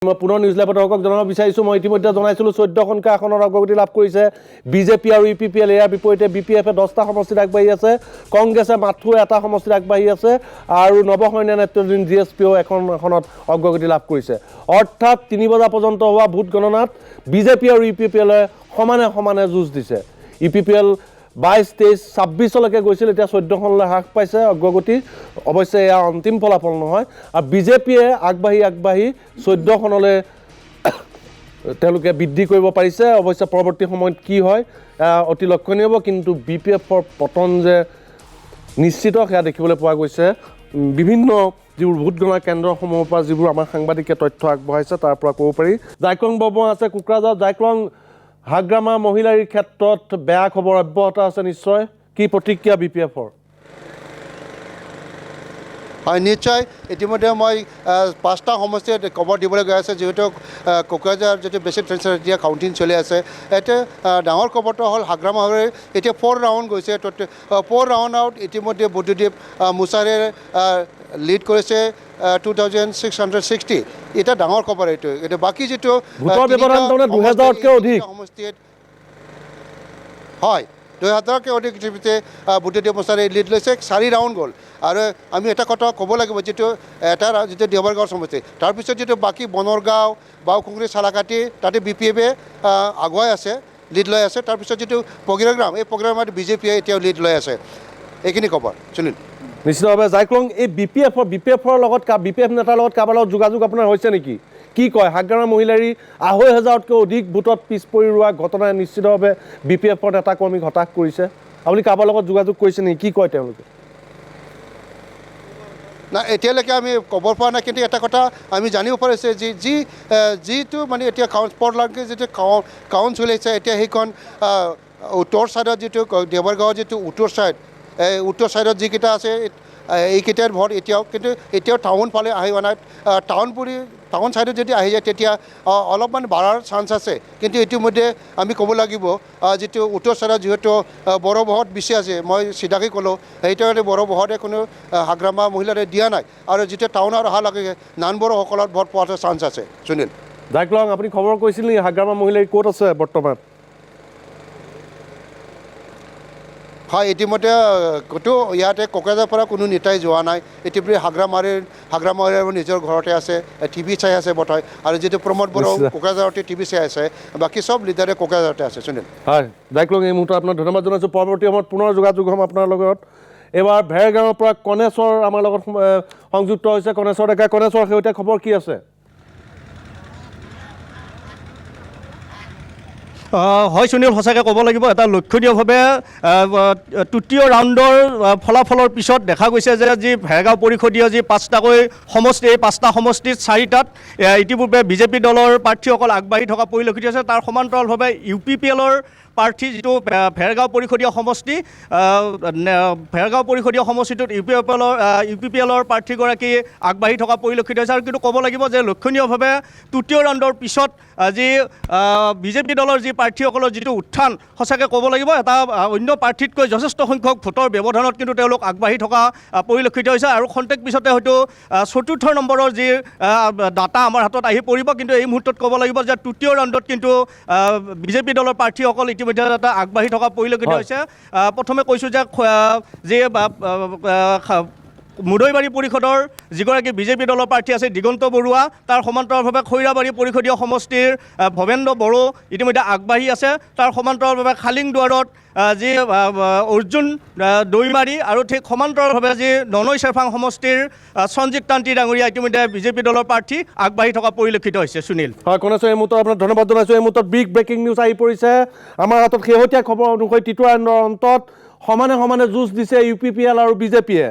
মই পুনৰ নিউজ লাইভত দৰ্শকক জনাব বিচাৰিছোঁ মই ইতিমধ্যে জনাইছিলোঁ 14খনকৈ আসনৰ অগ্ৰগতি লাভ কৰিছে বিজেপি আৰু ইউপিপিএল ইয়াৰ বিপৰীতে বিপিএফে 10টা সমষ্টিত আগবাঢ়ি আছে কংগ্ৰেছে মাত্ৰ এটা সমষ্টিত আগবাঢ়ি আছে আৰু নৱসৈন্য নেতৃত্বাধীন জিএছপিও এখন আসনত অগ্ৰগতি লাভ কৰিছে অৰ্থাৎ 3 বজা পৰ্যন্ত হোৱা ভোট গণনাত বিজেপি আৰু ইউপিপিএলে সমানে সমানে যুঁজ দিছে ইউপিপিএল 22, 23, 26লৈকে গৈছিল এতিয়া 14খনলৈ হ্ৰাস পাইছে অগ্ৰগতি অৱশ্যে এয়া অন্তিম ফলাফল নহয় আৰু বিজেপিয়ে আগবাঢ়ি 14খনলৈ তেওঁলোকে বৃদ্ধি কৰিব পাৰিছে অৱশ্যে পৰৱৰ্তী সময়ত কি হয় অতি লক্ষণীয় হ'ব কিন্তু বিপিএফৰ পতন যে নিশ্চিত সেয়া দেখিবলৈ পোৱা গৈছে বিভিন্ন যিবোৰ ভোট গণনা কেন্দ্ৰসমূহৰ পৰা যিবোৰ আমাৰ সাংবাদিকে তথ্য আগবঢ়াইছে তাৰ পৰা ক'ব পাৰি জাইক্লং বৰ্মা আছে কোকৰাঝাৰ জাইক্লং হাগ্ৰামা মহিলাৰ ক্ষেত্ৰত বেয়া খবৰ অব্যাহত আছে নিশ্চয় কি প্ৰতিক্ৰিয়া বিপিএফৰ হয় নিশ্চয় ইতিমধ্যে মই 5টা সমষ্টিত খবৰ দিবলৈ গৈ আছে যেহেতু কোকৰাঝাৰ যেটো বেছি ট্ৰেন্সফাৰ এতিয়া কাউণ্টিং চলি আছে এতিয়া ডাঙৰ খবৰটো হ'ল হাগ্ৰামাৰ এতিয়া 4 ৰাউণ্ড গৈছে 4 ৰাউণ্ড আউট ইতিমধ্যে বুদ্ধদেৱ মুছাৰে লিড কৰিছে 2660 এটা ডাঙৰ খবৰ এইটো এটা বাকি যেটো ভোটৰ ব্যৱধান 2000তকৈ অধিক সমষ্টিত হয় 2000তকৈ অধিক বুদ্ধদেৱ মুছাৰে লিড লৈছে 4 ৰাউণ্ড গ'ল আৰু আমি এটা কথা ক'ব লাগিব যেটো এটা যেটো দেৱৰগাঁও সমষ্টি তাৰপিছত যেটো বাকি বনৰগাঁও বাওকুংৰি চালাকাটি তাতে বিপিএফে আগুৱাই আছে লিড লৈ আছে তাৰপিছত যেটো পগিৰাগ্ৰাম এই পগিৰাগ্ৰামত বিজেপিয়ে এতিয়াও লিড লৈ আছে এইখিনি খবৰ সুনীল নিশ্চিতভাৱে জাইক্লং এই বিপিএফৰ লগত বিপিএফ নেতাৰ লগত কাৰোবাৰ লগত যোগাযোগ আপোনাৰ হৈছে নেকি কি কয় হাগ্ৰামা মহিলাৰী 2500তকৈ অধিক ভোটত পিছ পৰি ৰোৱা ঘটনাই নিশ্চিতভাৱে বিপিএফৰ নেতা কৰ্মীক হতাশ কৰিছে আপুনি কাৰোবাৰ লগত যোগাযোগ কৰিছে নেকি কি কয় তেওঁলোকে না এতিয়ালৈকে আমি খবৰ পোৱা নাই কিন্তু এটা কথা আমি জানিব পাৰিছে যিটো মানে এতিয়া স্পটলাংকে যিটো কাউণ্ট চলিছে এতিয়া সেইখন উত্তৰ ছাইডত যিটো দেৱৰগাঁৱৰ যিটো উত্তৰ ছাইডত যিকেইটা আছে এইকেইটাৰ ভোট এতিয়াও টাউন ফালে আহি হোৱা নাই টাউন ছাইডত যদি আহি যায় তেতিয়া অলপমান বাঢ়াৰ চান্স আছে কিন্তু ইতিমধ্যে আমি ক'ব লাগিব যিটো উত্তৰ ছাইডত যিহেতু বড়ো ভোট বেছি আছে মই চিধাকৈ ক'লোঁ সেইটোৱে বড়ো ভোটে কোনো হাগ্ৰামা মহিলাৰে দিয়া নাই আৰু যেতিয়া টাউনত অহাৰ লগে নান বড়োসকলৰ ভোট পোৱাৰ চান্স আছে সুনীল জাইক্লং আপুনি খবৰ কৈছিল নেকি হাগ্ৰামা মহিলাৰী ক'ত আছে বৰ্তমান হয় ইতিমধ্যে ক'তো ইয়াতে কোকৰাঝাৰৰ পৰা কোনো নেতাই যোৱা নাই ইতিমধ্যে হাগ্ৰামাৰ নিজৰ ঘৰতে আছে টিভি চাই আছে বৰ্তমান আৰু যিটো প্ৰমোদ বড়ো কোকৰাঝাৰতে টিভি চাই আছে বাকী চব লিডাৰে কোকৰাঝাৰতে আছে সুনীল হয় জাইক্লং এই মুহূৰ্তত আপোনাক ধন্যবাদ জনাইছোঁ পৰৱৰ্তী সময়ত পুনৰ যোগাযোগ হ'ম আপোনাৰ লগত এইবাৰ ভেৰগাঁৱৰ পৰা কণেশ্বৰ আমাৰ লগত সংযুক্ত হৈছে কণেশ্বৰ ডেকা কণেশ্বৰ শেহতীয়া খবৰ কি আছে হয় সুনীল সঁচাকৈ ক'ব লাগিব এটা লক্ষণীয়ভাৱে তৃতীয় ৰাউণ্ডৰ ফলাফলৰ পিছত দেখা গৈছে যে যি ভেৰগাঁও পৰিষদীয় যি 5টাকৈ সমষ্টি এই 5টা সমষ্টিত 4টাত ইতিপূৰ্বে বিজেপি দলৰ প্ৰাৰ্থীসকল আগবাঢ়ি থকা পৰিলক্ষিত হৈছে তাৰ সমান্তৰালভাৱে ইউপিপিএলৰ প্ৰাৰ্থী যিটো ভেৰগাঁও পৰিষদীয় সমষ্টিটোত ইউপিপিএলৰ প্ৰাৰ্থীগৰাকী আগবাঢ়ি থকা পৰিলক্ষিত হৈছে আৰু কিন্তু ক'ব লাগিব যে লক্ষণীয়ভাৱে তৃতীয় ৰাউণ্ডৰ পিছত যি বিজেপি দলৰ যি প্ৰাৰ্থীসকলৰ যিটো উত্থান সঁচাকৈ ক'ব লাগিব এটা অন্য প্ৰাৰ্থীতকৈ যথেষ্ট সংখ্যক ভোটৰ ব্যৱধানত কিন্তু তেওঁলোক আগবাঢ়ি থকা পৰিলক্ষিত হৈছে আৰু খন্তেক পিছতে হয়তো 4ৰ্থ নম্বৰৰ যি ডাটা আমাৰ হাতত আহি পৰিব কিন্তু এই মুহূৰ্তত ক'ব লাগিব যে তৃতীয় ৰাউণ্ডত কিন্তু বিজেপি দলৰ প্ৰাৰ্থীসকল ইতিমধ্যে এটা আগবাঢ়ি থকা পৰিলক্ষিত হৈছে প্ৰথমে কৈছোঁ যে যি মুদৈবাৰী পৰিষদৰ যিগৰাকী বিজেপি দলৰ প্ৰাৰ্থী আছে দিগন্ত বৰুৱা তাৰ সমান্তৰালভাৱে খৈৰাবাৰী পৰিষদীয় সমষ্টিৰ ভৱেন্দ্ৰ বড়ো ইতিমধ্যে আগবাঢ়ি আছে তাৰ সমান্তৰালভাৱে খালিংদুৱাৰত যি অৰ্জুন দৈমাৰী আৰু ঠিক সমান্তৰালভাৱে যি ননৈ চেৰফাং সমষ্টিৰ সঞ্জিত তান্তি ডাঙৰীয়া ইতিমধ্যে বিজেপি দলৰ প্ৰাৰ্থী আগবাঢ়ি থকা পৰিলক্ষিত হৈছে সুনীল হয় কণেশ্বৰ এই মুহূৰ্তত আপোনাক ধন্যবাদ জনাইছোঁ এই মুহূৰ্তত বিগ ব্ৰেকিং নিউজ আহি পৰিছে আমাৰ হাতত শেহতীয়া খবৰ অনুসৰি তৃতীয় ৰাউণ্ডৰ অন্তত সমানে যুঁজ দিছে ইউপিপিএল আৰু বিজেপিয়ে